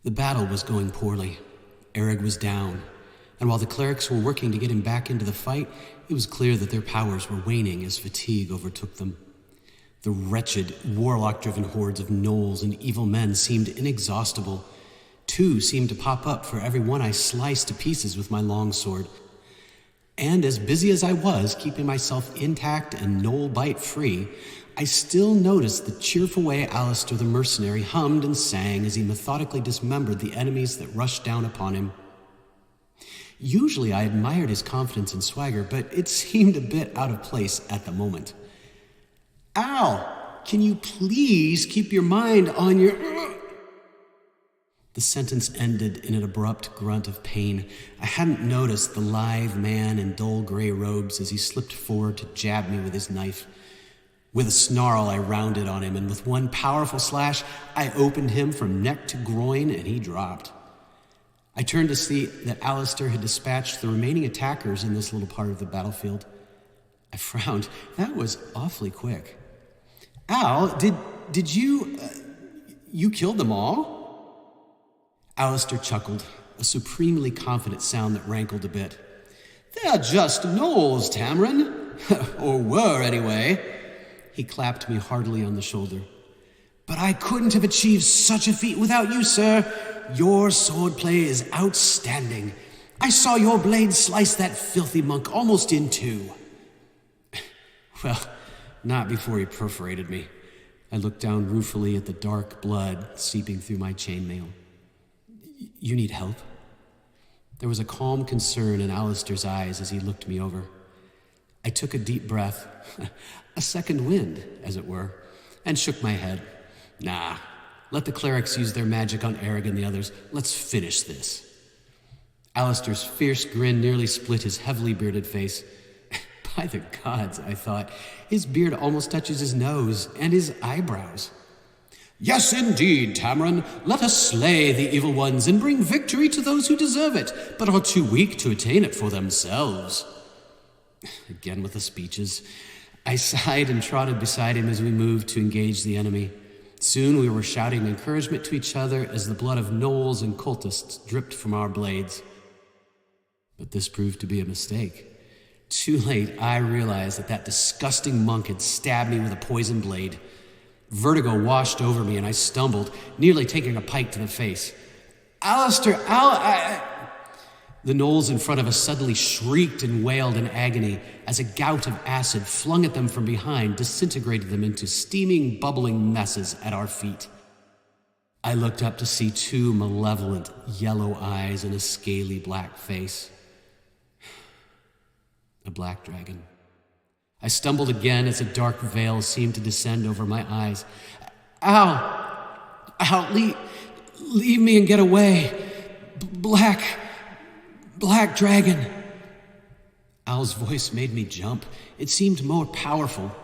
The battle was going poorly. Eric was down, and while the clerics were working to get him back into the fight, it was clear that their powers were waning as fatigue overtook them. The wretched, warlock-driven hordes of gnolls and evil men seemed inexhaustible. 2 seemed to pop up for every one I sliced to pieces with my longsword. And as busy as I was keeping myself intact and gnoll bite free, I still noticed the cheerful way Alistair the mercenary hummed and sang as he methodically dismembered the enemies that rushed down upon him. Usually I admired his confidence and swagger, but it seemed a bit out of place at the moment. Al, can you please keep your mind on your... The sentence ended in an abrupt grunt of pain. I hadn't noticed the lithe man in dull gray robes as he slipped forward to jab me with his knife. With a snarl, I rounded on him, and with one powerful slash, I opened him from neck to groin, and he dropped. I turned to see that Alistair had dispatched the remaining attackers in this little part of the battlefield. I frowned. That was awfully quick. Al, did you... you killed them all? Alistair chuckled, a supremely confident sound that rankled a bit. They're just gnolls, Tamarin. Or were, anyway. He clapped me heartily on the shoulder. But I couldn't have achieved such a feat without you, sir. Your swordplay is outstanding. I saw your blade slice that filthy monk almost in 2. Well, not before he perforated me. I looked down ruefully at the dark blood seeping through my chainmail. You need help? There was a calm concern in Alistair's eyes as he looked me over. I took a deep breath, a second wind, as it were, and shook my head. Nah, let the clerics use their magic on Eric and the others. Let's finish this. Alistair's fierce grin nearly split his heavily bearded face. By the gods, I thought, his beard almost touches his nose and his eyebrows. Yes, indeed, Tamarin. Let us slay the evil ones and bring victory to those who deserve it, but are too weak to attain it for themselves. Again with the speeches. I sighed and trotted beside him as we moved to engage the enemy. Soon we were shouting encouragement to each other as the blood of gnolls and cultists dripped from our blades. But this proved to be a mistake. Too late, I realized that disgusting monk had stabbed me with a poisoned blade. Vertigo washed over me and I stumbled, nearly taking a pike to the face. Alistair, The gnolls in front of us suddenly shrieked and wailed in agony as a gout of acid flung at them from behind disintegrated them into steaming, bubbling messes at our feet. I looked up to see 2 malevolent yellow eyes and a scaly black face. A black dragon. I stumbled again as a dark veil seemed to descend over my eyes. Al, leave me and get away. Black dragon. Al's voice made me jump. It seemed more powerful,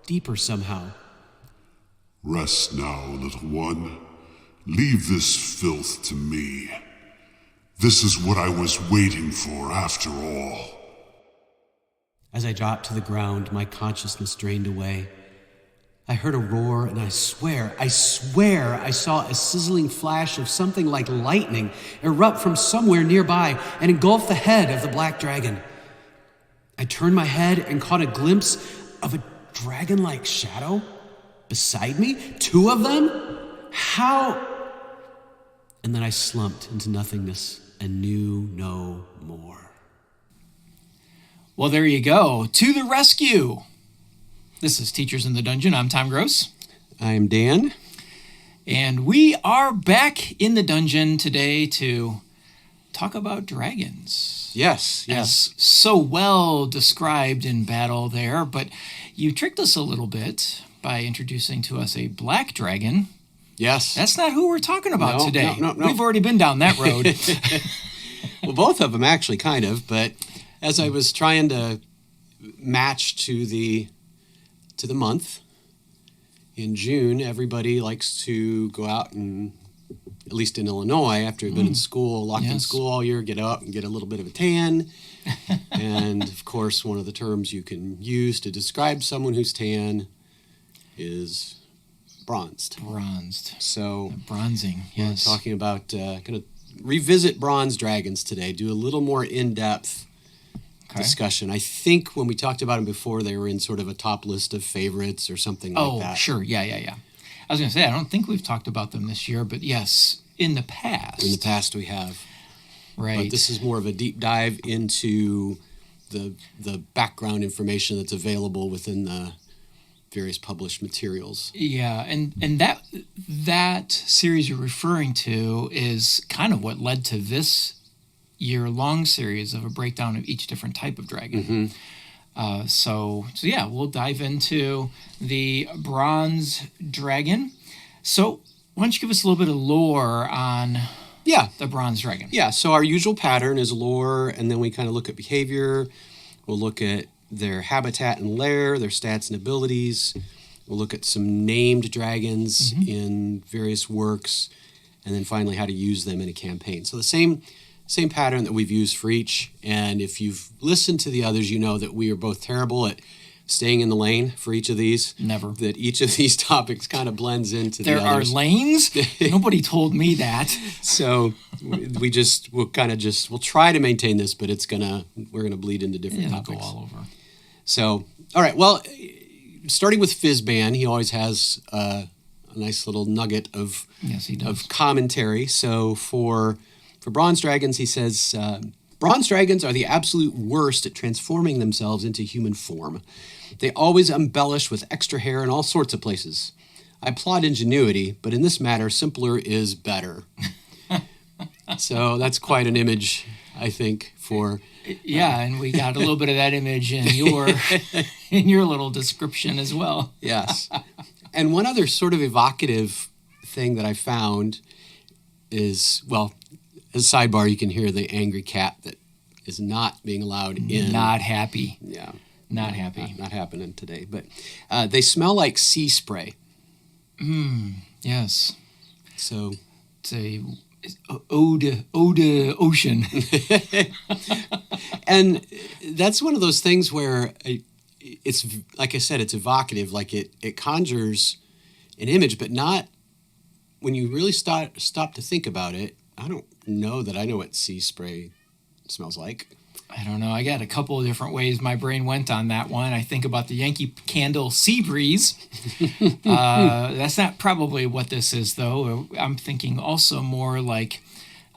deeper somehow. Rest now, little one. Leave this filth to me. This is what I was waiting for after all. As I dropped to the ground, my consciousness drained away. I heard a roar, and I swear I saw a sizzling flash of something like lightning erupt from somewhere nearby and engulf the head of the black dragon. I turned my head and caught a glimpse of a dragon-like shadow beside me. 2 of them? How? And then I slumped into nothingness and knew no more. Well, there you go. To the rescue. This is Teachers in the Dungeon. I'm Tom Gross. I'm Dan. And we are back in the dungeon today to talk about dragons. Yes. As so well described in battle there, but you tricked us a little bit by introducing to us a black dragon. Yes. That's not who we're talking about today. No. We've already been down that road. Well, both of them actually, kind of, but as I was trying to match to the month, in June, everybody likes to go out and, at least in Illinois, after you've been in school, locked in school all year, get out and get a little bit of a tan. And, of course, one of the terms you can use to describe someone who's tan is bronzed. Bronzed. So Bronzing, yes. we're talking about going to revisit bronze dragons today, do a little more in-depth discussion. I think when we talked about them before, they were in sort of a top list of favorites or something like that. Oh, sure. Yeah. I was going to say, I don't think we've talked about them this year, but yes, in the past. In the past we have. Right. But this is more of a deep dive into the background information that's available within the various published materials. Yeah, and that series you're referring to is kind of what led to this year-long series of a breakdown of each different type of dragon. So yeah, we'll dive into the bronze dragon. So why don't you give us a little bit of lore on the bronze dragon? Yeah, so our usual pattern is lore, and then we kind of look at behavior. We'll look at their habitat and lair, their stats and abilities. We'll look at some named dragons in various works, and then finally how to use them in a campaign. So the same pattern that we've used for each. And if you've listened to the others, you know that we are both terrible at staying in the lane for each of these. Never. That each of these topics kind of blends into the others. There are lanes? Nobody told me that. So we'll try to maintain this, but we're gonna bleed into different topics. Go all over. So, all right. Well, starting with Fizzban, he always has a nice little nugget of commentary. So for bronze dragons, he says, bronze dragons are the absolute worst at transforming themselves into human form. They always embellish with extra hair in all sorts of places. I applaud ingenuity, but in this matter, simpler is better. So that's quite an image, I think, for... Yeah, and we got a little bit of that image in your little description as well. Yes. And one other sort of evocative thing that I found is, well, as a sidebar, you can hear the angry cat that is not being allowed in. Not happy. Yeah. Not happy. Not happening today. But they smell like sea spray. Yes. So it's a ode ocean. And that's one of those things where it's, like I said, it's evocative. Like it conjures an image, but not when you really stop to think about it. I don't know that I know what sea spray smells like. I don't know. I got a couple of different ways my brain went on that one. I think about the Yankee Candle Sea Breeze. That's not probably what this is, though. I'm thinking also more like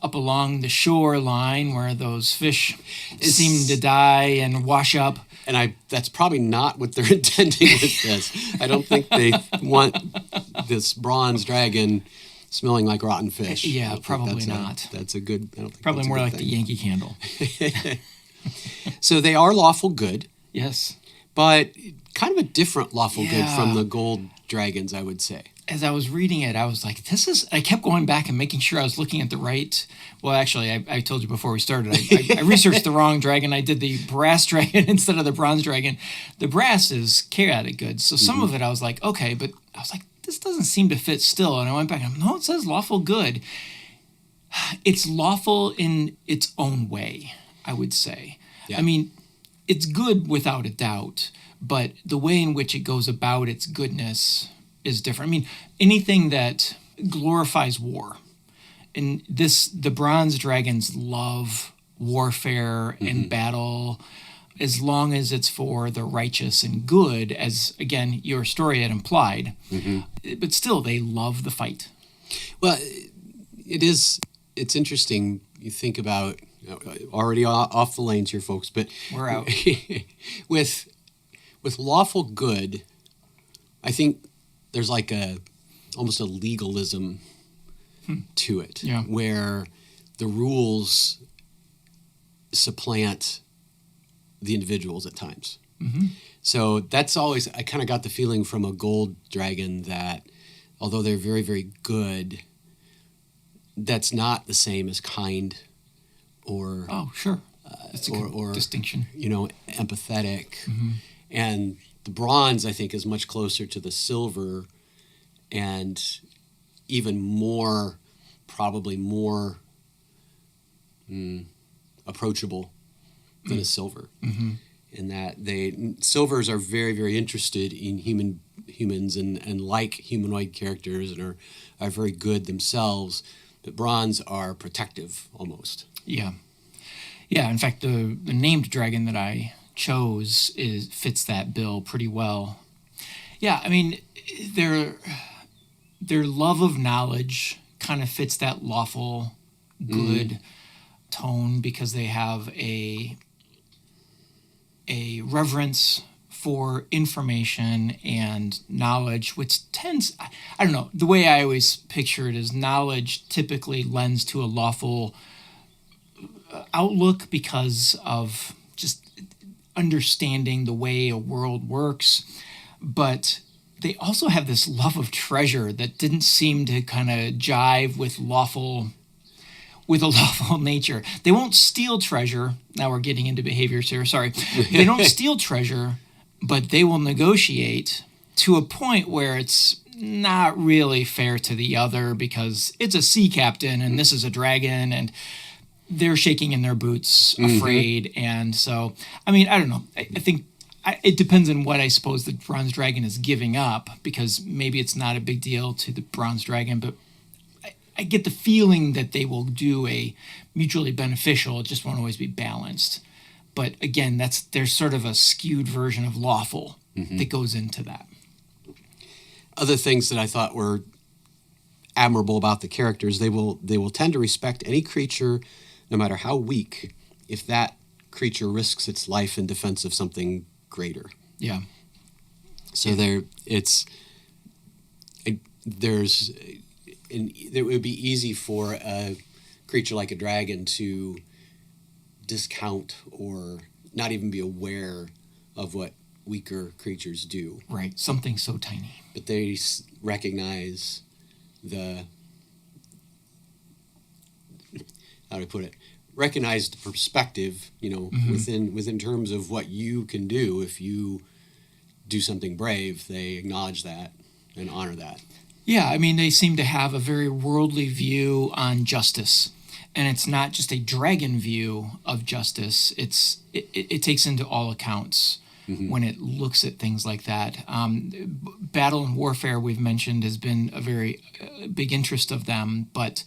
up along the shoreline where those fish seem to die and wash up. And that's probably not what they're intending with this. I don't think they want this bronze dragon smelling like rotten fish. Yeah, probably not. That's a good... I don't think probably that's more a good like thing. the Yankee Candle. So they are lawful good. Yes. But kind of a different lawful good from the gold dragons, I would say. As I was reading it, I was like, I kept going back and making sure I was looking at the right... Well, actually, I told you before we started, I researched the wrong dragon. I did the brass dragon instead of the bronze dragon. The brass is chaotic good. So some of it I was like, okay, but I was like, this doesn't seem to fit still. And I went back and no, it says lawful good. It's lawful in its own way, I would say. Yeah. I mean, it's good without a doubt, but the way in which it goes about its goodness is different. I mean, anything that glorifies war. And the bronze dragons love warfare and battle as long as it's for the righteous and good, as, again, your story had implied. But still, they love the fight. Well, it's interesting. You think about, already off the lanes here, folks, but we're out. with lawful good, I think there's like almost a legalism to it, where the rules supplant the individuals at times. So that's always, I kind of got the feeling from a gold dragon that although they're very, very good, that's not the same as kind or... Oh, sure. That's a good distinction. Empathetic. And the bronze, I think, is much closer to the silver and even more, probably more approachable than a silver. In that silvers are very, very interested in human humans and like humanoid characters and are very good themselves, but bronze are protective almost. Yeah. Yeah, in fact, the named dragon that I chose fits that bill pretty well. Yeah, I mean, their love of knowledge kind of fits that lawful good tone, because they have a reverence for information and knowledge, which tends, I don't know, the way I always picture it is knowledge typically lends to a lawful outlook because of just understanding the way a world works. But they also have this love of treasure that didn't seem to kind of jive with a lawful nature. They won't steal treasure. Now we're getting into behaviors here. Sorry. They don't steal treasure, but they will negotiate to a point where it's not really fair to the other, because it's a sea captain and this is a dragon, and they're shaking in their boots, afraid. And so, I mean, I don't know. I think it depends on what I suppose the bronze dragon is giving up, because maybe it's not a big deal to the bronze dragon, but I get the feeling that they will do a mutually beneficial. It just won't always be balanced. But again, there's sort of a skewed version of lawful that goes into that. Other things that I thought were admirable about the characters, they will tend to respect any creature, no matter how weak, if that creature risks its life in defense of something greater. Yeah. So it would be easy for a creature like a dragon to discount or not even be aware of what weaker creatures do. Right. Something so tiny. But they recognize recognize the perspective, within terms of what you can do. If you do something brave, they acknowledge that and honor that. Yeah, I mean, they seem to have a very worldly view on justice. And it's not just a dragon view of justice. It takes into all accounts when it looks at things like that. Battle and warfare, we've mentioned, has been a very big interest of them. But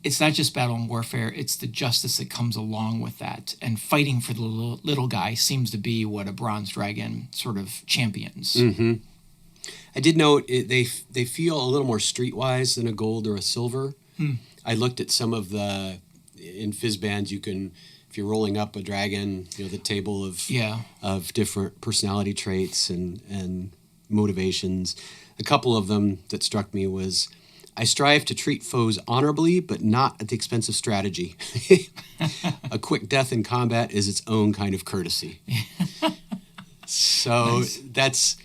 it's not just battle and warfare. It's the justice that comes along with that. And fighting for the little guy seems to be what a bronze dragon sort of champions. Mm-hmm. I did note they feel a little more streetwise than a gold or a silver. I looked at some of in Fizzbands, you can, if you're rolling up a dragon, the table of different personality traits and motivations. A couple of them that struck me was, I strive to treat foes honorably, but not at the expense of strategy. A quick death in combat is its own kind of courtesy. So nice.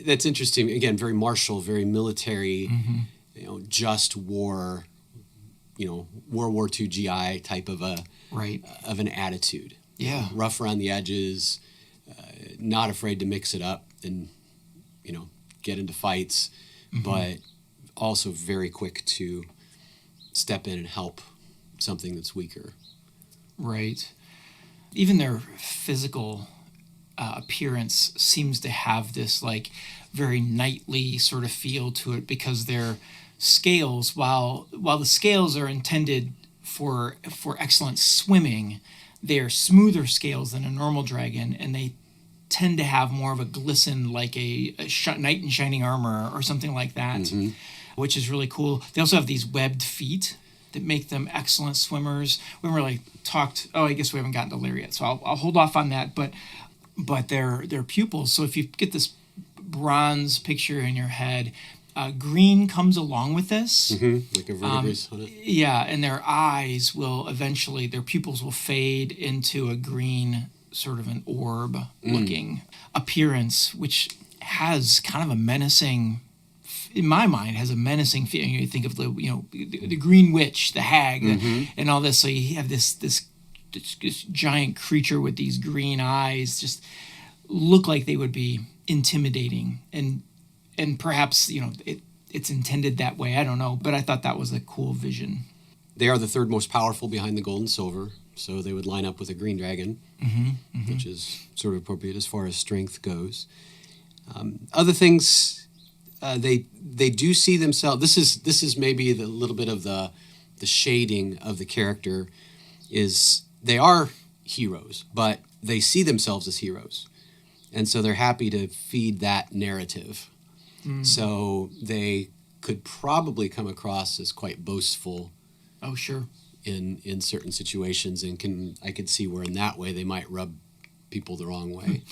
That's interesting. Again, very martial, very military, just war, World War II GI type of an attitude. Yeah. Rough around the edges, not afraid to mix it up and, get into fights, but also very quick to step in and help something that's weaker. Right. Even their physical appearance seems to have this very knightly sort of feel to it, because their scales, while the scales are intended for excellent swimming, they're smoother scales than a normal dragon, and they tend to have more of a glisten, like a knight in shining armor or something like that, which is really cool. They also have these webbed feet that make them excellent swimmers. We haven't really talked. I guess we haven't gotten to Lear yet, so I'll hold off on that. But their pupils. So if you get this bronze picture in your head, green comes along with this. Like a verdigris on it. Yeah, and their eyes will eventually, their pupils will fade into a green, sort of an orb-looking appearance, which has kind of a menacing, in my mind, has a menacing feeling. You think of the Green Witch, the hag, and all this. So you have this giant creature with these green eyes, just look like they would be intimidating, and perhaps it's intended that way. I don't know, but I thought that was a cool vision. They are the third most powerful behind the gold and silver, so they would line up with a green dragon, which is sort of appropriate as far as strength goes. Other things, they do see themselves. This is maybe the little bit of the shading of the character is they are heroes, but they see themselves as heroes, and so they're happy to feed that narrative. So they could probably come across as quite boastful. Oh, sure. In certain situations, and I could see where in that way they might rub people the wrong way.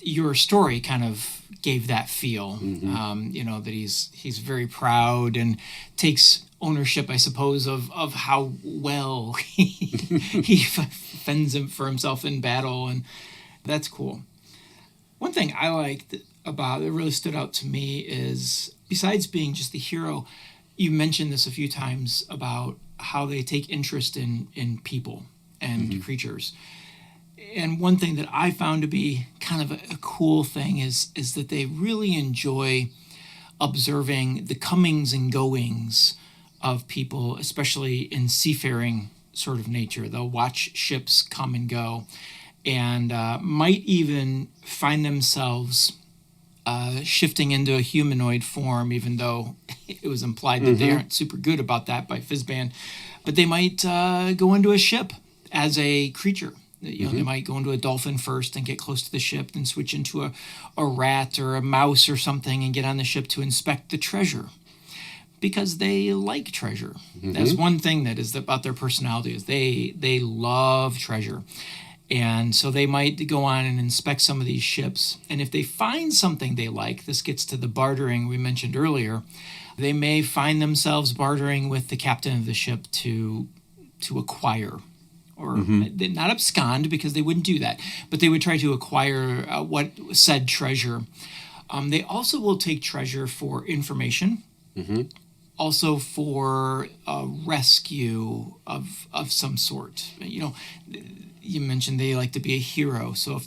Your story kind of gave that feel, that he's very proud and takes ownership, I suppose, of how well he fends for himself in battle, and that's cool. One thing I liked about that really stood out to me is, besides being just the hero, you mentioned this a few times about how they take interest in people and creatures. And one thing that I found to be kind of a cool thing is that they really enjoy observing the comings and goings of people, especially in seafaring sort of nature. They'll watch ships come and go, and might even find themselves shifting into a humanoid form, even though it was implied that they aren't super good about that by Fizzband. But they might go into a ship as a creature. They might go into a dolphin first and get close to the ship, then switch into a rat or a mouse or something and get on the ship to inspect the treasure, because they like treasure. That's one thing that is about their personality, is they love treasure. And so they might go on and inspect some of these ships. And if they find something they like, this gets to the bartering we mentioned earlier, they may find themselves bartering with the captain of the ship to acquire, or not abscond, because they wouldn't do that, but they would try to acquire what said treasure. They also will take treasure for information, also for a rescue of some sort. You mentioned they like to be a hero, so if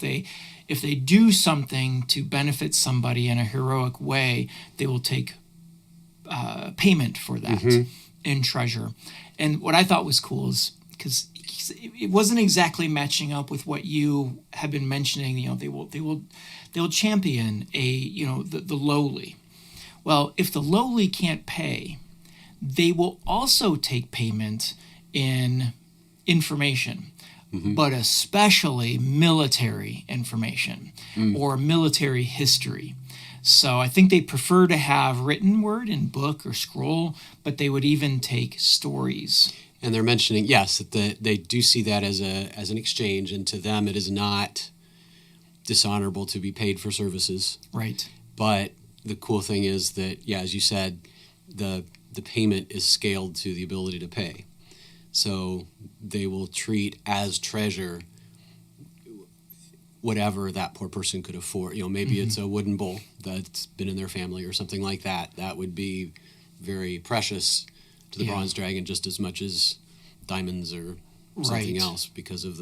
they do something to benefit somebody in a heroic way, they will take payment for that in treasure. And what I thought was cool is, because it wasn't exactly matching up with what you have been mentioning. They'll champion the lowly. Well, if the lowly can't pay, they will also take payment in information, but especially military information or military history. So I think they prefer to have written word in book or scroll, but they would even take stories. And they're mentioning, yes, that they do see that as an exchange, and to them it is not dishonorable to be paid for services. Right. But the cool thing is that, yeah, as you said, the payment is scaled to the ability to pay. So they will treat as treasure whatever that poor person could afford. Maybe it's a wooden bowl that's been in their family or something like that. That would be very precious to the bronze dragon, just as much as diamonds or something else, because of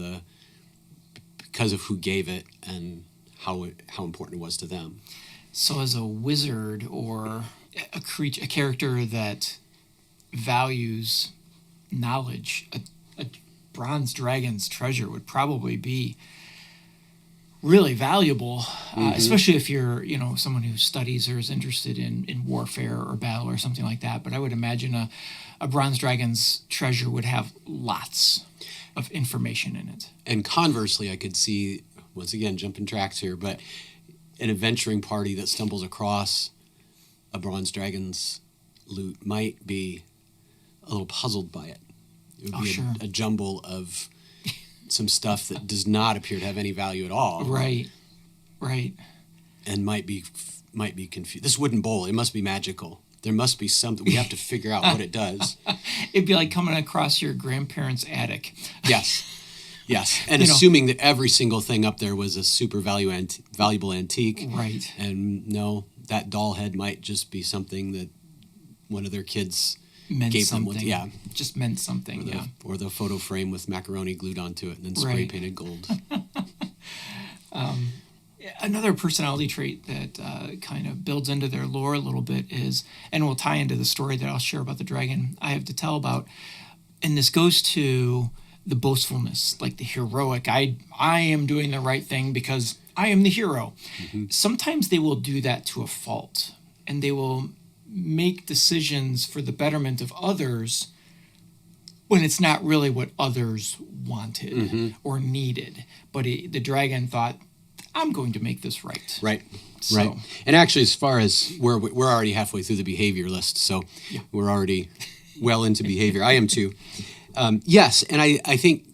who gave it and how important it was to them. So as a wizard or a character that values knowledge, a bronze dragon's treasure would probably be really valuable, especially if you're someone who studies or is interested in warfare or battle or something like that. But I would imagine a bronze dragon's treasure would have lots of information in it. And conversely, I could see, once again, jumping tracks here, but an adventuring party that stumbles across a bronze dragon's loot might be a little puzzled by it. It would be a jumble of some stuff that does not appear to have any value at all. Right. And might be confused. This wooden bowl, it must be magical. There must be something. We have to figure out what it does. It'd be like coming across your grandparents' attic. Yes. And assuming that every single thing up there was a super valuable antique. Right. And no, that doll head might just be something that one of their kids meant gave something. them. Yeah. Just meant something, Or the photo frame with macaroni glued onto it and then spray painted gold. Another personality trait that kind of builds into their lore a little bit is, and will tie into the story that I'll share about the dragon I have to tell about, and this goes to the boastfulness, like the heroic, I am doing the right thing because I am the hero. Sometimes they will do that to a fault, and they will make decisions for the betterment of others when it's not really what others wanted or needed. But the dragon thought, I'm going to make this right. Right. So- Right. And actually, as far as we're already halfway through the behavior list, so we're already well into behavior. I am too. Yes, and I think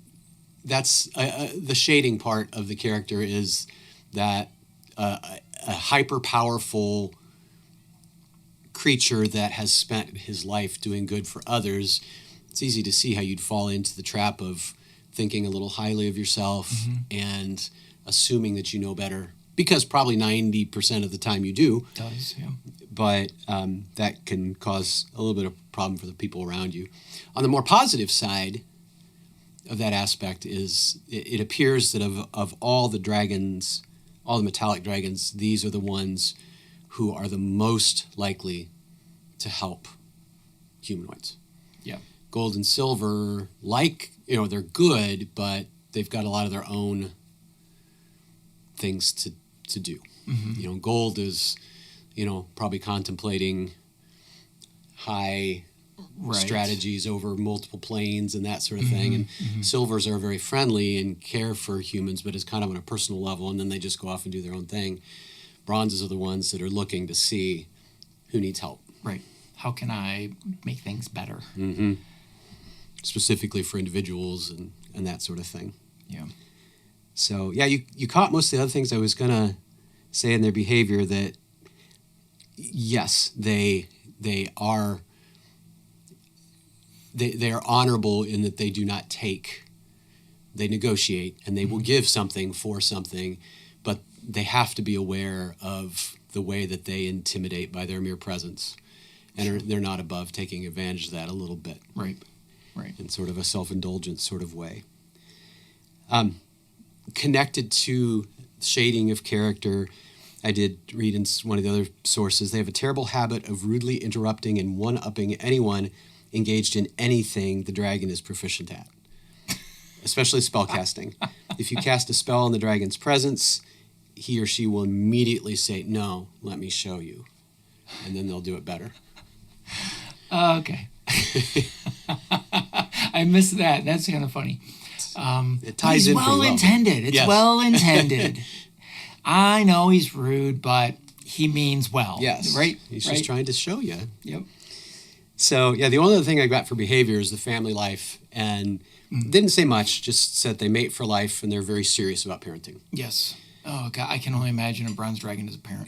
that's the shading part of the character is that a hyper-powerful creature that has spent his life doing good for others, it's easy to see how you'd fall into the trap of thinking a little highly of yourself and assuming that you know better, because probably 90% of the time you do. It does, yeah. But that can cause a little bit of problem for the people around you. On the more positive side of that aspect is it appears that of all the dragons, all the metallic dragons, these are the ones who are the most likely to help humanoids. Yeah. Gold and silver, they're good, but they've got a lot of their own things to do. Gold is, probably contemplating high strategies over multiple planes and that sort of thing. And silvers are very friendly and care for humans, but it's kind of on a personal level, and then they just go off and do their own thing. Bronzes are the ones that are looking to see who needs help. Right. How can I make things better? Specifically for individuals and that sort of thing. Yeah. So, yeah, you caught most of the other things I was going to say in their behavior, that, yes, they are honorable in that they do not take. They negotiate, and they will give something for something, but they have to be aware of the way that they intimidate by their mere presence. And they're not above taking advantage of that a little bit. Right. In sort of a self-indulgent sort of way. Connected to shading of character, I did read in one of the other sources, they have a terrible habit of rudely interrupting and one-upping anyone engaged in anything the dragon is proficient at, especially spellcasting. If you cast a spell in the dragon's presence, he or she will immediately say, "No, let me show you," and then they'll do it better. Okay. I missed that. That's kind of funny. It ties in pretty well. Well-intended. It's Yes. well-intended. I know he's rude, but he means well. Yes. Right? He's just trying to show you. Yep. So, yeah, the only other thing I got for behavior is the family life. And didn't say much, just said they mate for life and they're very serious about parenting. Yes. Oh, God, I can only imagine a bronze dragon as a parent.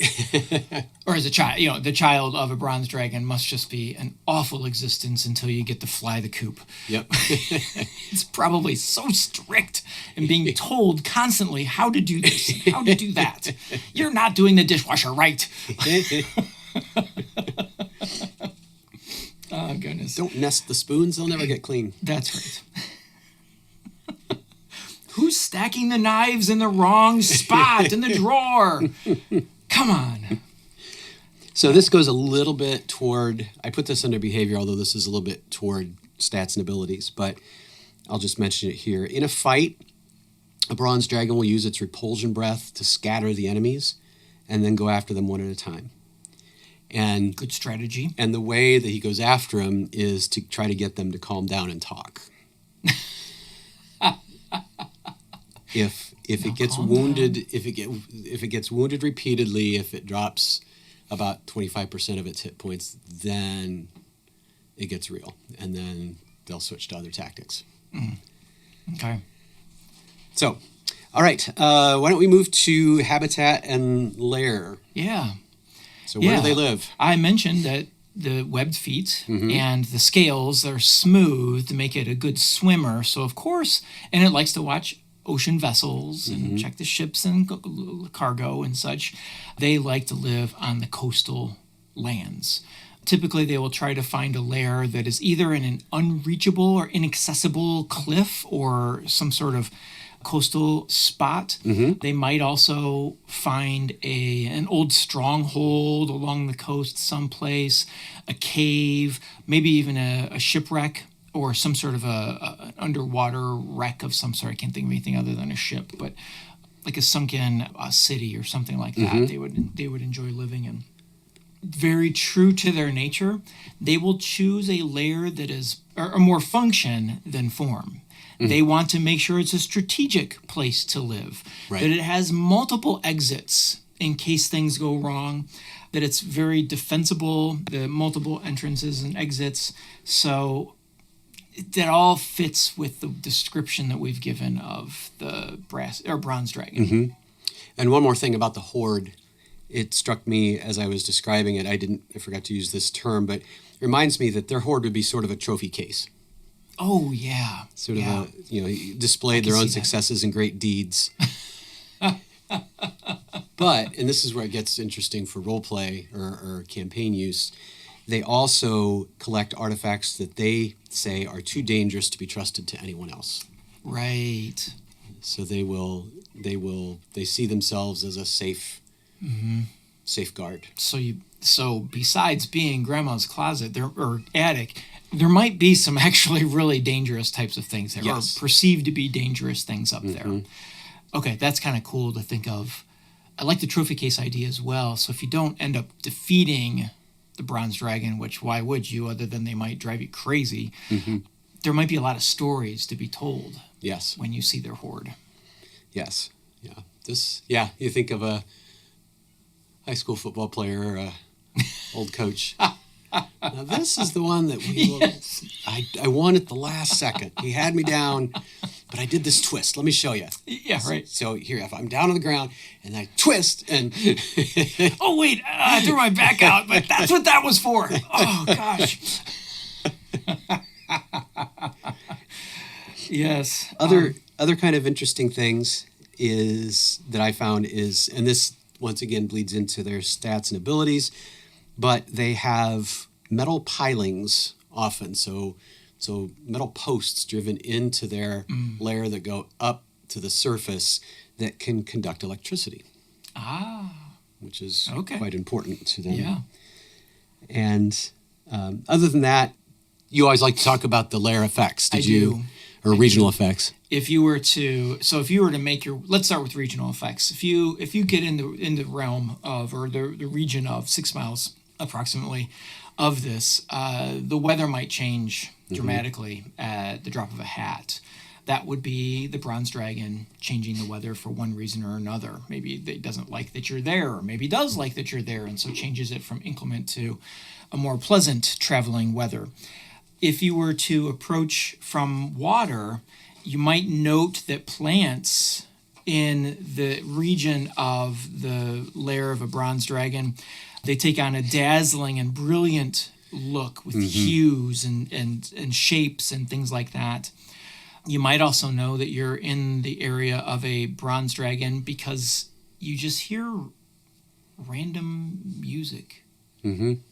Or as a child. The child of a bronze dragon must just be an awful existence until you get to fly the coop. Yep. It's probably so strict and being told constantly how to do this and how to do that. You're not doing the dishwasher right. Oh, goodness. Don't nest the spoons, they'll never get clean. That's right. Who's stacking the knives in the wrong spot in the drawer? Come on. So this goes a little bit toward, I put this under behavior, although this is a little bit toward stats and abilities, but I'll just mention it here. In a fight, a bronze dragon will use its repulsion breath to scatter the enemies and then go after them one at a time. And good strategy. And the way that he goes after them is to try to get them to calm down and talk. If it gets wounded, if it gets wounded repeatedly, if it drops about 25% of its hit points, then it gets real, and then they'll switch to other tactics. Okay. So, all right, why don't we move to habitat and lair? Yeah. So where do they live? I mentioned that the webbed feet and the scales are smooth to make it a good swimmer. So of course, and it likes to watch ocean vessels and check the ships and cargo and such. They like to live on the coastal lands. Typically, they will try to find a lair that is either in an unreachable or inaccessible cliff or some sort of coastal spot. They might also find an old stronghold along the coast someplace, a cave, maybe even a shipwreck or some sort of an underwater wreck of some sort. I can't think of anything other than a ship, but like a sunken city or something like that. They would enjoy living in. Very true to their nature, they will choose a lair that is or more function than form. They want to make sure it's a strategic place to live, Right. that it has multiple exits in case things go wrong, that it's very defensible, the multiple entrances and exits. So that all fits with the description that we've given of the bronze dragon. And one more thing about the horde. It struck me as I was describing it. I forgot to use this term, but it reminds me that their horde would be sort of a trophy case. Oh, yeah. Sort of displayed their own successes and great deeds. But, and this is where it gets interesting for role play or campaign use, they also collect artifacts that they say are too dangerous to be trusted to anyone else. Right. So they see themselves as a safeguard. So besides being grandma's closet or attic, there might be some actually really dangerous types of things there, Yes. or perceived to be dangerous things up there. Okay, that's kind of cool to think of. I like the trophy case idea as well. So if you don't end up defeating the bronze dragon, which why would you, other than they might drive you crazy, there might be a lot of stories to be told. Yes. When you see their horde. Yes. Yeah. You think of a high school football player or a old coach. Now this is the one that I won at the last second. He had me down, but I did this twist. Let me show you. Yeah, right. So here, if I'm down on the ground and I twist and... Oh, wait, I threw my back out, but that's what that was for. Oh, gosh. Yes. Other kind of interesting things that I found is, and this once again bleeds into their stats and abilities, but they have metal pilings often, so metal posts driven into their lair that go up to the surface that can conduct electricity. Which is quite important to them. Yeah. And other than that, you always like to talk about the lair effects. Did you? Or regional effects. If you were to make let's start with regional effects. If you get in the realm of, or the region of 6 miles approximately of this, the weather might change dramatically at the drop of a hat. That would be the bronze dragon changing the weather for one reason or another. Maybe it doesn't like that you're there, or maybe does like that you're there, and so changes it from inclement to a more pleasant traveling weather. If you were to approach from water, you might note that plants in the region of the lair of a bronze dragon, they take on a dazzling and brilliant look with hues and shapes and things like that. You might also know that you're in the area of a bronze dragon because you just hear random music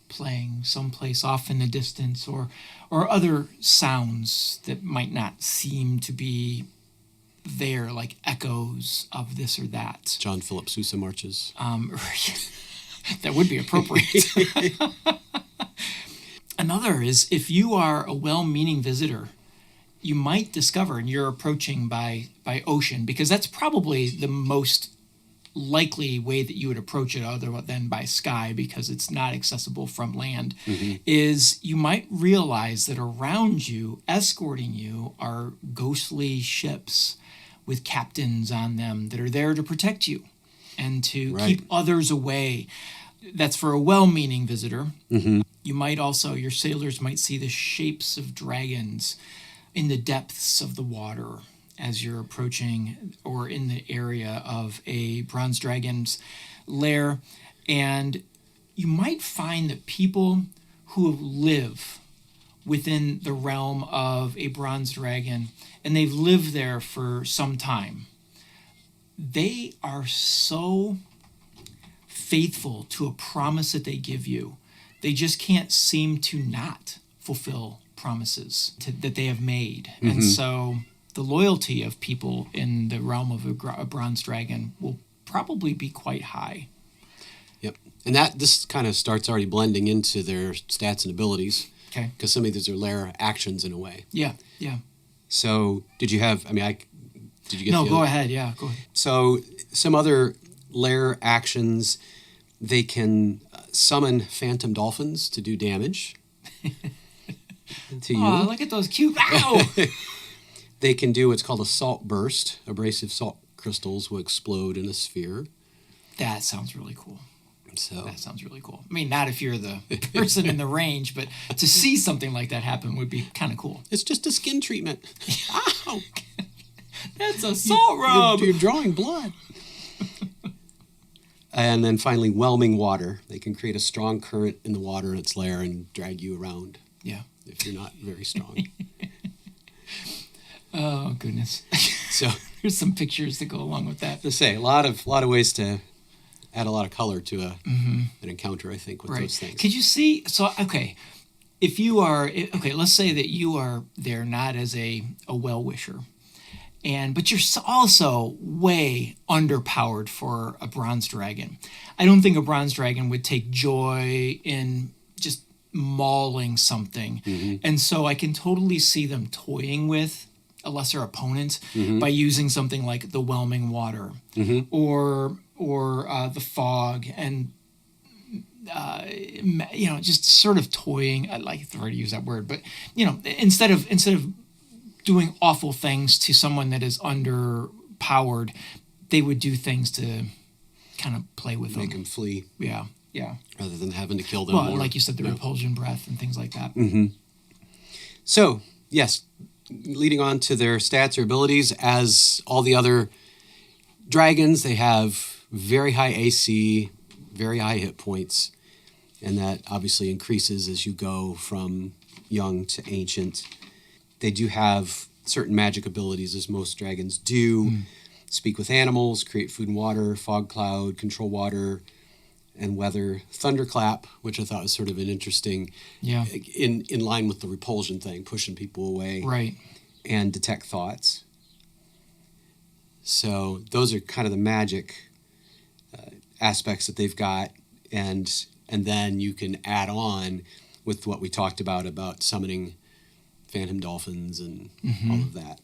playing someplace off in the distance, or other sounds that might not seem to be there, like echoes of this or that. John Philip Sousa marches. That would be appropriate. Another is, if you are a well-meaning visitor, you might discover, and you're approaching by ocean, because that's probably the most likely way that you would approach it other than by sky, because it's not accessible from land, is you might realize that around you, escorting you, are ghostly ships with captains on them that are there to protect you and to keep others away. That's for a well-meaning visitor. You might also, your sailors might see the shapes of dragons in the depths of the water as you're approaching or in the area of a bronze dragon's lair. And you might find that people who live within the realm of a bronze dragon, and they've lived there for some time, they are so faithful to a promise that they give you. They just can't seem to not fulfill promises that they have made. And so the loyalty of people in the realm of a bronze dragon will probably be quite high. Yep. And this kind of starts already blending into their stats and abilities. Okay. Because some of these are lair actions in a way. Yeah, yeah. So did you have, Did you get No, the go other? ahead. Yeah, go ahead. So some other lair actions, they can summon phantom dolphins to do damage to you. Oh, look at those cute. Ow! They can do what's called a salt burst. Abrasive salt crystals will explode in a sphere. That sounds really cow. So That sounds really cool. I mean, not if you're the person in the range, but to see something like that happen would be kind of cool. it's just a skin treatment. Ow! That's a salt rub. You're drawing blood. And then finally, whelming water. They can create a strong current in the water in its lair and drag you around Yeah. if you're not very strong. Oh, goodness. So, There's some pictures that go along with that. to say, a lot of ways to add a lot of color to an encounter, I think, with those things. Could you see? So, okay, if you are, okay, let's say that you are there not as a well-wisher, but you're also way underpowered for a bronze dragon. I don't think a bronze dragon would take joy in just mauling something. And so I can totally see them toying with a lesser opponent by using something like the whelming water or the fog, and just sort of toying. I like to use that word, but instead of doing awful things to someone that is underpowered, they would do things to kind of play with Make them. them flee Yeah. rather than having to kill them. Well, more. like you said, the repulsion breath and things like that. So, yes, leading on to their stats or abilities, as all the other dragons, they have very high AC, very high hit points, and that obviously increases as you go from young to ancient. They do have certain magic abilities, as most dragons do. Speak with animals, create food and water, fog cloud, control water and weather, thunderclap, which I thought was sort of an interesting, in line with the repulsion thing, pushing people away. Right. And detect thoughts. So those are kind of the magic aspects that they've got, and then you can add on with what we talked about summoning phantom dolphins and all of that.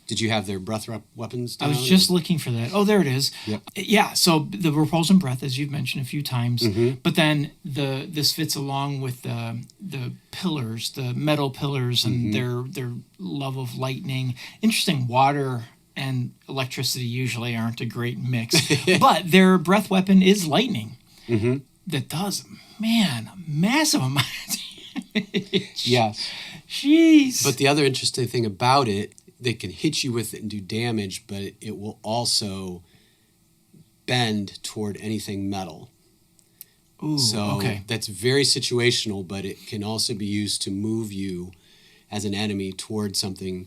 Did you have their breath weapons down? I was just looking for that. Oh, there it is. Yep. Yeah, so the repulsion breath, as you've mentioned a few times, but then this fits along with the pillars, the metal pillars, and their love of lightning. Interesting, water and electricity usually aren't a great mix, but their breath weapon is lightning. That does, a massive amount of damage. Yeah. Jeez. But the other interesting thing about it, they can hit you with it and do damage, but it will also bend toward anything metal. Ooh, So okay. that's very situational, but it can also be used to move you as an enemy toward something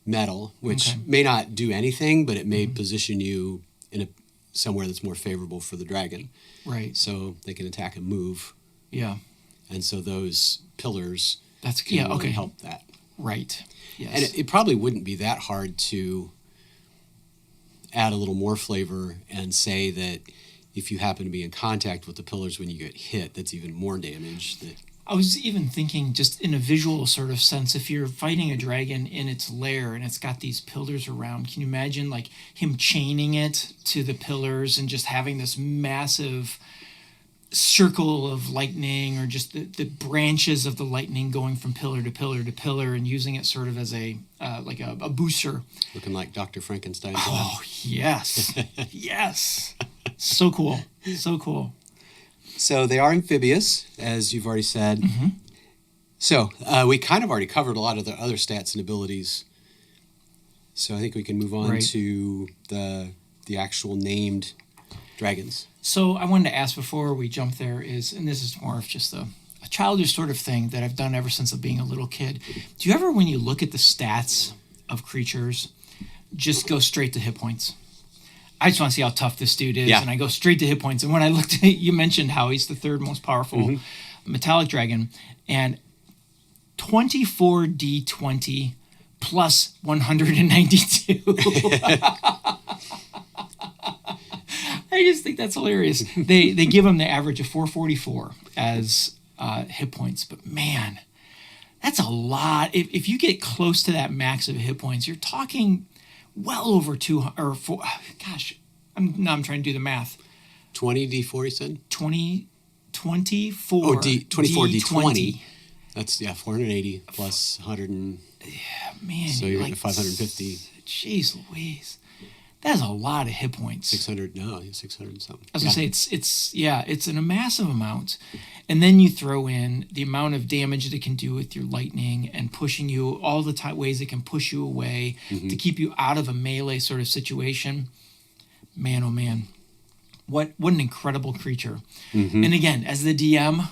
metal, which may not do anything, but it may position you in somewhere that's more favorable for the dragon. Right. So they can attack and move. Yeah. And so those pillars That's can really help that. Right. Yes. And it probably wouldn't be that hard to add a little more flavor and say that if you happen to be in contact with the pillars when you get hit, that's even more damage. I was even thinking, just in a visual sort of sense, if you're fighting a dragon in its lair and it's got these pillars around, can you imagine like him chaining it to the pillars and just having this massive circle of lightning, or just the branches of the lightning going from pillar to pillar to pillar, and using it sort of as a like a booster. Looking like Dr. Frankenstein's Oh, yes. Yes. So cool. So cool. So they are amphibious, as you've already said. So we kind of already covered a lot of the other stats and abilities. So I think we can move on to the actual named dragons. So I wanted to ask before we jump there and this is more of just a childish sort of thing that I've done ever since being a little kid. Do you ever, when you look at the stats of creatures, just go straight to hit points? I just want to see how tough this dude is, and I go straight to hit points. And when I looked at it, you mentioned how he's the third most powerful metallic dragon, and 24d20 plus 192. I just think that's hilarious. They give him the average of 444 as hit points, but man, that's a lot. If you get close to that max of hit points, you're talking well over 200 or four, gosh, I'm trying to do the math. 20 D4, you said? 24. Oh, 24 D20. That's 480 plus 100 and Man, so you're like 550. Jeez Louise. That's a lot of hit points. 600 and something. I was gonna say it's a massive amount, and then you throw in the amount of damage that it can do with your lightning and pushing you all the ways it can push you away to keep you out of a melee sort of situation. Man, oh man, what an incredible creature! And again, as the DM,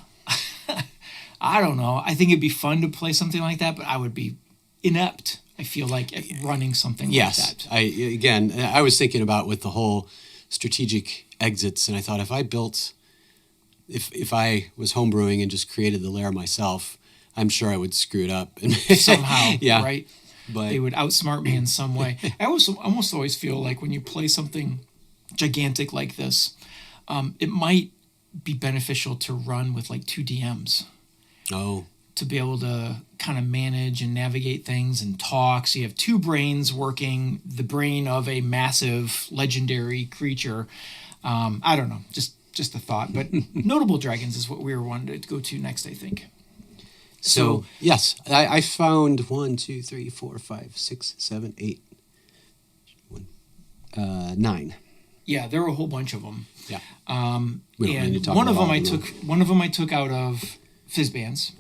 I don't know. I think it'd be fun to play something like that, but I would be inept. I feel like at running something like that. I was thinking about with the whole strategic exits, and I thought if I was homebrewing and just created the lair myself, I'm sure I would screw it up Somehow, yeah. right? But they would outsmart me in some way. I almost always feel like when you play something gigantic like this, it might be beneficial to run with like 2 DMs. Oh. To be able to kind of manage and navigate things and talk. So you have 2 brains working, the brain of a massive legendary creature. I don't know, just a thought. But Notable Dragons is what we were wanting to go to next, I think. So yes, I found 1, 2, 3, 4, 5, 6, 7, 8, 9. Yeah, there were a whole bunch of them. Yeah. And one of them I took out of Fizzbands.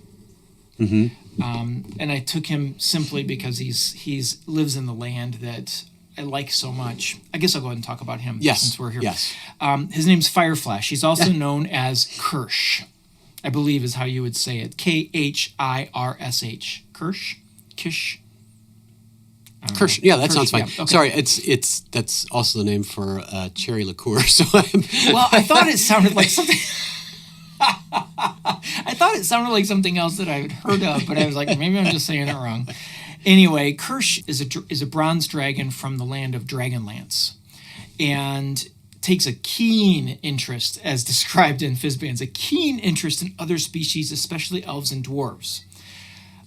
And I took him simply because he's lives in the land that I like so much. I guess I'll go ahead and talk about him since we're here. Yes. His name's Fireflash. He's also known as Kirsch, I believe is how you would say it. Khirsh. Kirsch? Kish? Kirsch. Yeah, that sounds fine. Yeah, okay. Sorry, it's that's also the name for cherry liqueur. So well, I thought it sounded like something. I thought it sounded like something else that I had heard of, but I was like, maybe I'm just saying it wrong. Anyway, Kirsch is a bronze dragon from the land of Dragonlance, and takes a keen interest, as described in Fizzbands, a keen interest in other species, especially elves and dwarves.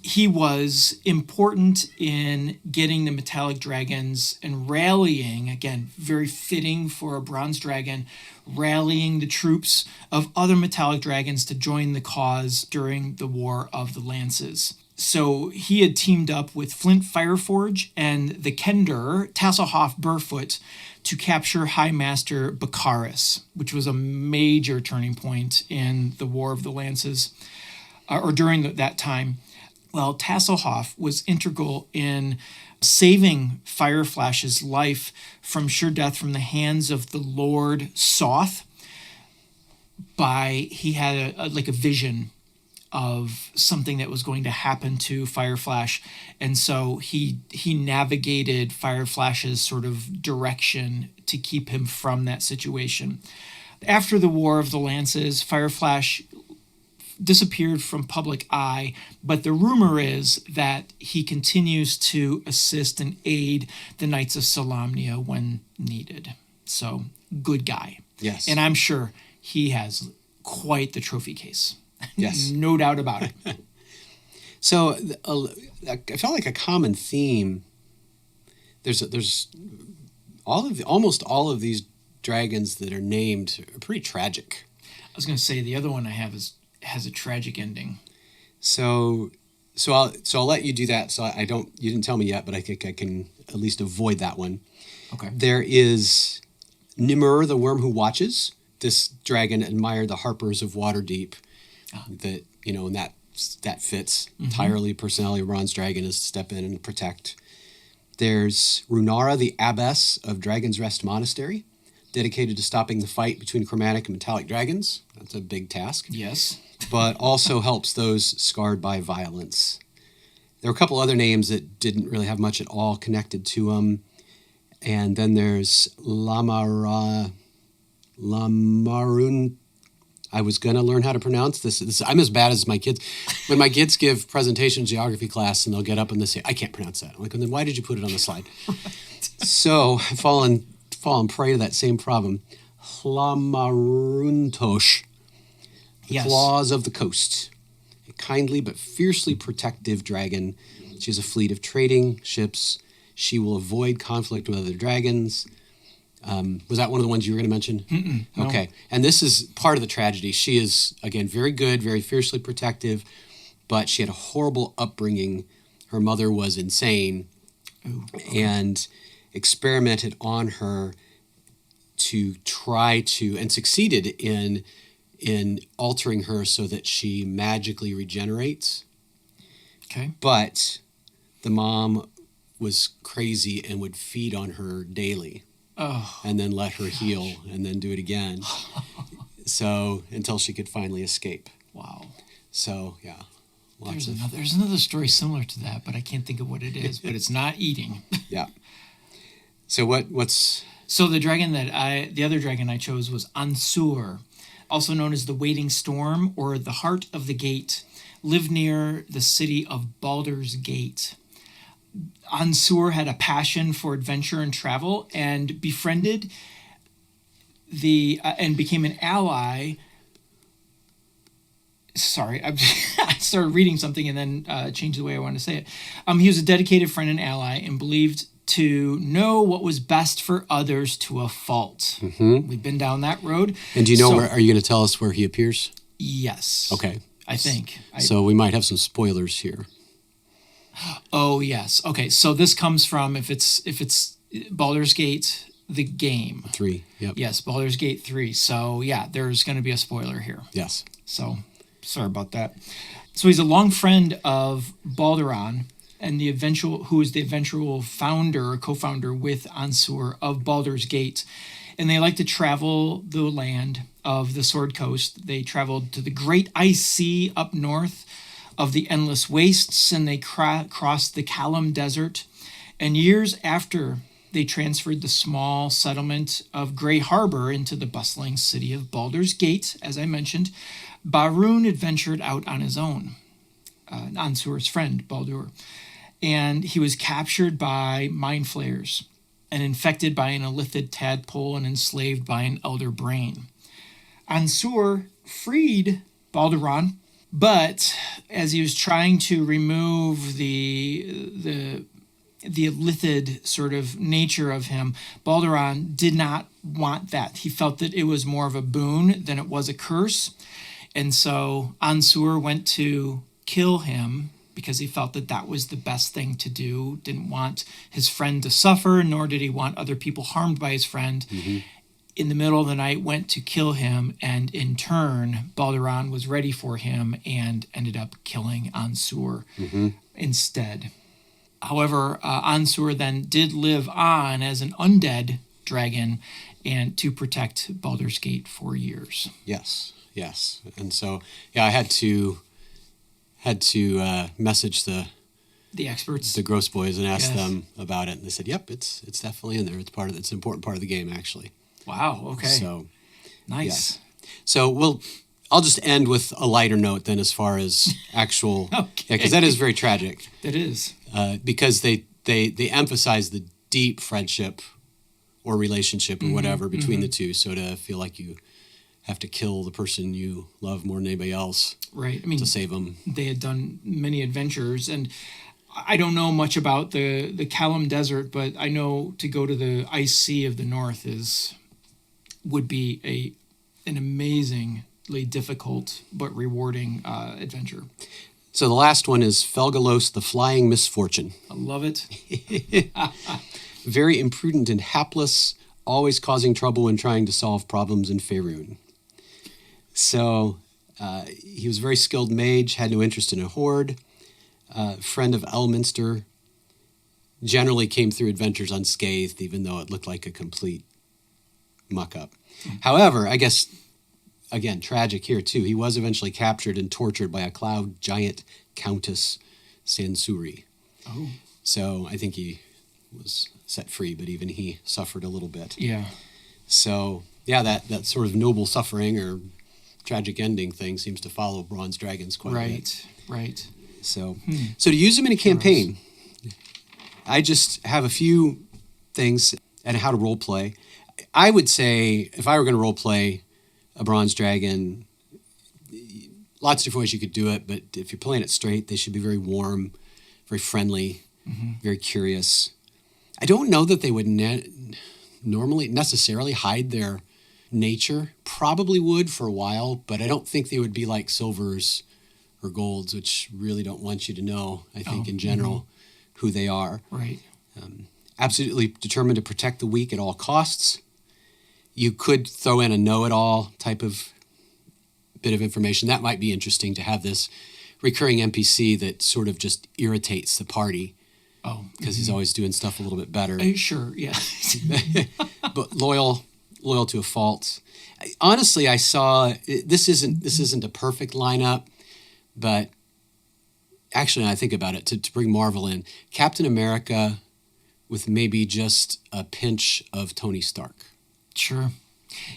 He was important in getting the metallic dragons and rallying, again, very fitting for a bronze dragon, rallying the troops of other metallic dragons to join the cause during the War of the Lances. So he had teamed up with Flint Fireforge and the Kender, Tasselhoff Burfoot, to capture High Master Bakaris, which was a major turning point in the War of the Lances, or during that time. Well, Tasselhoff was integral in saving Fireflash's life from sure death from the hands of the Lord Soth. He had a vision of something that was going to happen to Fireflash, and so he navigated Fireflash's sort of direction to keep him from that situation. After the War of the Lances, Fireflash disappeared from public eye, but the rumor is that he continues to assist and aid the Knights of Solamnia when needed. So, good guy. Yes. And I'm sure he has quite the trophy case. Yes. No doubt about it. So, I felt like a common theme. There's almost all of these dragons that are named are pretty tragic. I was going to say the other one I have has a tragic ending. So I'll let you do that. So you didn't tell me yet, but I think I can at least avoid that one. Okay. There is Nimur, the Worm Who Watches. This dragon admired the harpers of Waterdeep. That, and that fits entirely. Personality of Bronze Dragon is to step in and protect. There's Runara, the abbess of Dragon's Rest Monastery, dedicated to stopping the fight between chromatic and metallic dragons. That's a big task. Yes. But also helps those scarred by violence. There were a couple other names that didn't really have much at all connected to them. And then there's Lamarun. I was going to learn how to pronounce this. I'm as bad as my kids. When my kids give presentation geography class and they'll get up and they say, I can't pronounce that. I'm like, well, then why did you put it on the slide? So I've fallen prey to that same problem. Hlamaruntosh. Yes. Claws of the Coast. A kindly but fiercely protective dragon. She has a fleet of trading ships. She will avoid conflict with other dragons. Was that one of the ones you were going to mention? No. Okay. And this is part of the tragedy. She is, again, very good, very fiercely protective, but she had a horrible upbringing. Her mother was insane and experimented on her to try to, and succeeded in altering her so that she magically regenerates. Okay. But the mom was crazy and would feed on her daily. Oh. And then let her heal and then do it again. So until she could finally escape. Wow. So yeah. There's another story similar to that, but I can't think of what it is. But it's not eating. Yeah. So what's So the other dragon I chose was Ansur, also known as the Waiting Storm or the Heart of the Gate, lived near the city of Baldur's Gate. Ansur had a passion for adventure and travel and befriended and became an ally. Sorry, I started reading something and then changed the way I wanted to say it. He was a dedicated friend and ally and believed to know what was best for others to a fault. Mm-hmm. We've been down that road. And do you know are you going to tell us where he appears? Yes. Okay. I think. So we might have some spoilers here. Oh, yes. Okay, so this comes from, if it's Baldur's Gate, the game. 3, yep. Yes, Baldur's Gate 3. So, yeah, there's going to be a spoiler here. Yes. So, sorry about that. So he's a long friend of Balduran, and who is the eventual founder or co-founder with Ansur of Baldur's Gate. And they like to travel the land of the Sword Coast. They traveled to the Great Ice Sea up north of the Endless Wastes, and they crossed the Callum Desert. And years after they transferred the small settlement of Grey Harbor into the bustling city of Baldur's Gate, as I mentioned, Barun adventured out on his own, Ansur's friend, Baldur. And he was captured by mind flayers and infected by an illithid tadpole and enslaved by an elder brain. Ansur freed Balduran, but as he was trying to remove the illithid sort of nature of him, Balduran did not want that. He felt that it was more of a boon than it was a curse. And so Ansur went to kill him because he felt that that was the best thing to do. Didn't want his friend to suffer, nor did he want other people harmed by his friend. Mm-hmm. In the middle of the night, went to kill him, and in turn, Balduran was ready for him and ended up killing Ansur instead. However, Ansur then did live on as an undead dragon and to protect Baldur's Gate for years. Yes. And so, yeah, I had to message the experts, the Gross Boys, and ask them about it. And they said, "Yep, it's definitely in there. It's an important part of the game, actually." Wow. Okay. So, nice. Yeah. So I'll just end with a lighter note then, as far as actual, because that is very tragic. That is because they emphasize the deep friendship or relationship or whatever between the two. So to feel like you have to kill the person you love more than anybody else, right? I mean, to save them. They had done many adventures, and I don't know much about the Callum Desert, but I know to go to the Ice Sea of the North would be an amazingly difficult but rewarding adventure. So the last one is Felgalos, the Flying Misfortune. I love it. Very imprudent and hapless, always causing trouble when trying to solve problems in Faerun. So he was a very skilled mage, had no interest in a horde, friend of Elminster, generally came through adventures unscathed, even though it looked like a complete muck-up. However, I guess, again, tragic here too, he was eventually captured and tortured by a cloud giant Countess Sansuri. Oh. So I think he was set free, but even he suffered a little bit. Yeah. So, yeah, that sort of noble suffering or tragic ending thing seems to follow bronze dragons quite a bit. Right. So to use them in a campaign, I just have a few things and how to role play. I would say if I were going to role play a bronze dragon, lots of different ways you could do it, but if you're playing it straight, they should be very warm, very friendly, very curious. I don't know that they would normally necessarily hide their nature. Probably would for a while, but I don't think they would be like silvers or golds, which really don't want you to know, I think, in general, who they are. Right. Absolutely determined to protect the weak at all costs. You could throw in a know-it-all type of bit of information. That might be interesting to have this recurring NPC that sort of just irritates the party. Oh. Because he's always doing stuff a little bit better. Sure, yeah. But loyal to a fault. Honestly, I saw this isn't a perfect lineup, but actually, when I think about it, to bring Marvel in, Captain America with maybe just a pinch of Tony Stark. Sure.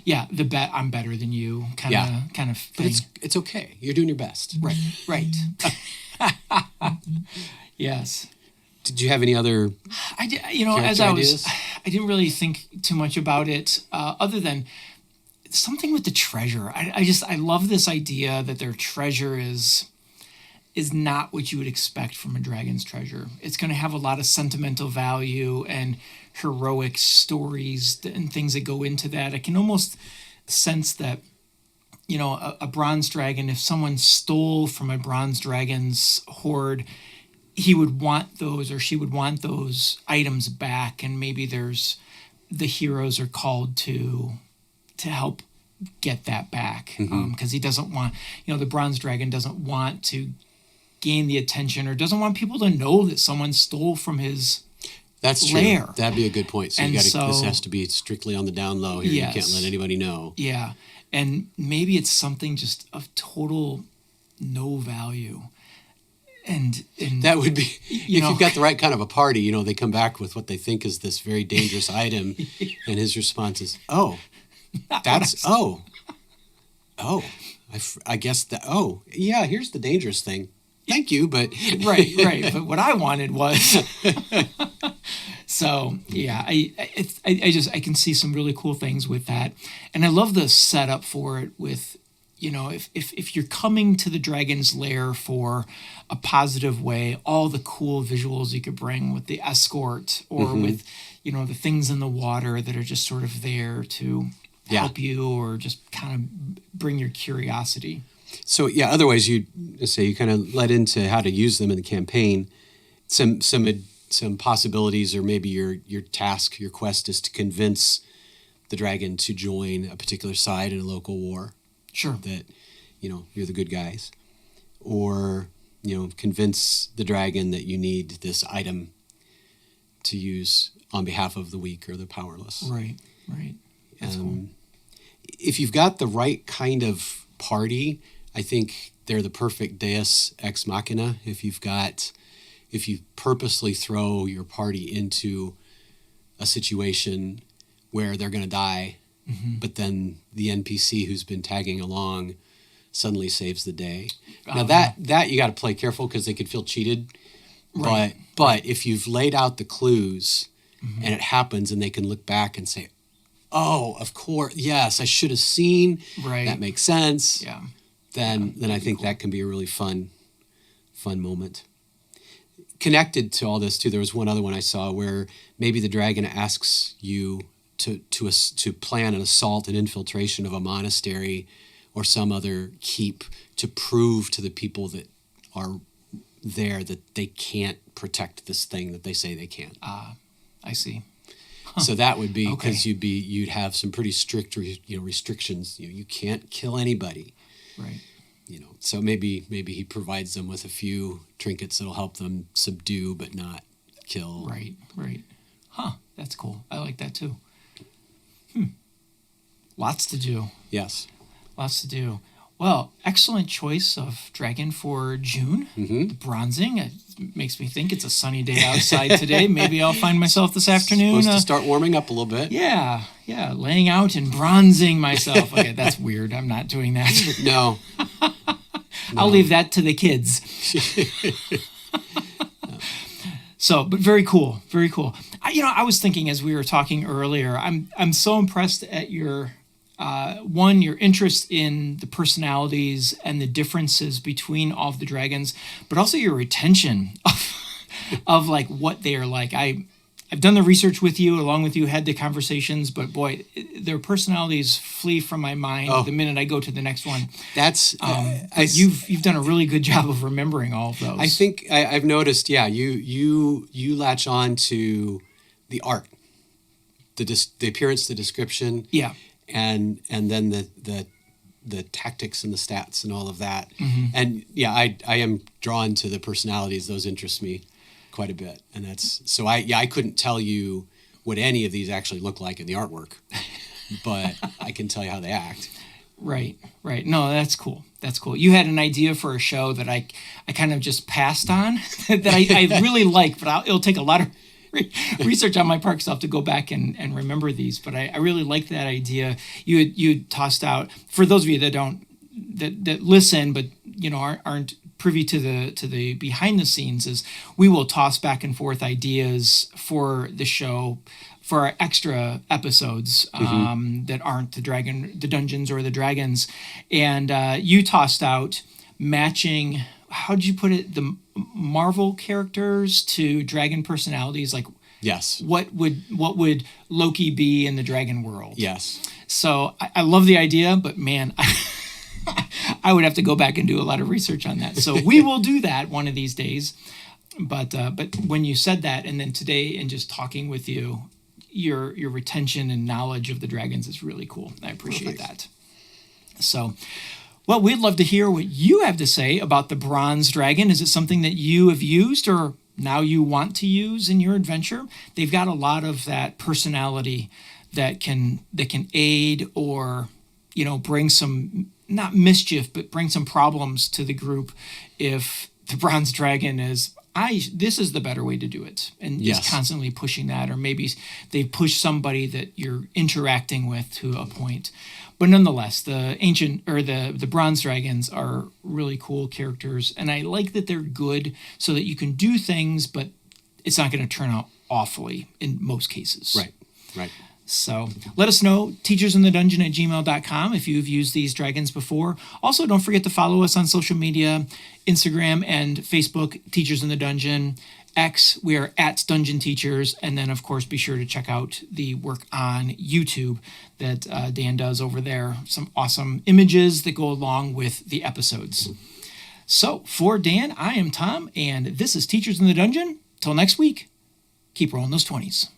Yeah, I'm better than you kind of thing. But it's okay. You're doing your best. Right. Yes. Did you have any other I ideas? I didn't really think too much about it other than something with the treasure. I love this idea that their treasure is not what you would expect from a dragon's treasure. It's going to have a lot of sentimental value and heroic stories and things that go into that. I can almost sense that, a bronze dragon, if someone stole from a bronze dragon's hoard, he would want those, or she would want those items back. And maybe the heroes are called to help get that back. Because he doesn't want, the bronze dragon doesn't want to gain the attention or doesn't want people to know that someone stole from his lair. True. That'd be a good point. So this has to be strictly on the down low here. Yes. You can't let anybody know. Yeah. And maybe it's something just of total no value. And that would be, if you've got the right kind of a party, they come back with what they think is this very dangerous item. And his response is, I guess yeah, here's the dangerous thing. Thank you, but right. But what I wanted was, so yeah, I can see some really cool things with that, and I love the setup for it. With if you're coming to the dragon's lair for a positive way, all the cool visuals you could bring with the escort or with the things in the water that are just sort of there to help you or just kind of bring your curiosity. So yeah, otherwise you kind of led into how to use them in the campaign. Some possibilities, or maybe your task, your quest is to convince the dragon to join a particular side in a local war. Sure. That you're the good guys, or convince the dragon that you need this item to use on behalf of the weak or the powerless. Right. That's cool. If you've got the right kind of party, I think they're the perfect deus ex machina. If you purposely throw your party into a situation where they're going to die, but then the NPC who's been tagging along suddenly saves the day. Now that you got to play careful because they could feel cheated. Right. But if you've laid out the clues and it happens and they can look back and say, oh, of course, yes, I should have seen. Right. That makes sense. Yeah. Then I think that can be a really fun moment. Connected to all this too, there was one other one I saw where maybe the dragon asks you to plan an assault and infiltration of a monastery or some other keep to prove to the people that are there that they can't protect this thing that they say they can. I see. So that would be because you'd have some pretty strict restrictions. You can't kill anybody. Right. So maybe he provides them with a few trinkets that'll help them subdue but not kill. Right. Huh. That's cool. I like that too. Lots to do. Yes. Lots to do. Well, excellent choice of dragon for June. The bronzing. It makes me think it's a sunny day outside today. Maybe I'll find myself this afternoon. Supposed to start warming up a little bit. Yeah. Laying out and bronzing myself. Okay, that's weird. I'm not doing that. No. I'll leave that to the kids. So, but very cool. Very cool. I was thinking as we were talking earlier, I'm so impressed at your your interest in the personalities and the differences between all of the dragons, but also your retention of like what they are like. I I've done the research with you, along with you, had the conversations, but boy, their personalities flee from my mind the minute I go to the next one. That's you've done a really good job of remembering all of those. I think I've noticed. Yeah, you latch on to the art, the appearance, the description. Yeah, and then the tactics and the stats and all of that. And yeah, I am drawn to the personalities. Those interest me quite a bit, and that's so. I couldn't tell you what any of these actually look like in the artwork, but I can tell you how they act. Right. No, that's cool. You had an idea for a show that I kind of just passed on that I really like, but it'll take a lot of research on my part because I'll have to go back and remember these. But I really like that idea you tossed out. For those of you that listen, but aren't privy to the behind the scenes, is we will toss back and forth ideas for the show for our extra episodes that aren't the Dungeons or the Dragons. And you tossed out matching, how'd you put it, the Marvel characters to dragon personalities. Like, yes, what would Loki be in the dragon world? Yes. So I love the idea, but man, I would have to go back and do a lot of research on that. So we will do that one of these days. But when you said that, and then today, and just talking with you, your retention and knowledge of the dragons is really cool. I appreciate that. So, well, we'd love to hear what you have to say about the bronze dragon. Is it something that you have used or now you want to use in your adventure? They've got a lot of that personality that can aid or bring some, not mischief, but bring some problems to the group if the bronze dragon is, this is the better way to do it, and is constantly pushing that, or maybe they push somebody that you're interacting with to a point. But nonetheless, the ancient or the bronze dragons are really cool characters, and I like that they're good so that you can do things, but it's not going to turn out awfully in most cases. Right. So let us know, teachersinthedungeon@gmail.com, if you've used these dragons before. Also, don't forget to follow us on social media, Instagram and Facebook, Teachers in the Dungeon. X, we are at Dungeon Teachers. And then, of course, be sure to check out the work on YouTube that Dan does over there. Some awesome images that go along with the episodes. So for Dan, I am Tom, and this is Teachers in the Dungeon. Till next week, keep rolling those 20s.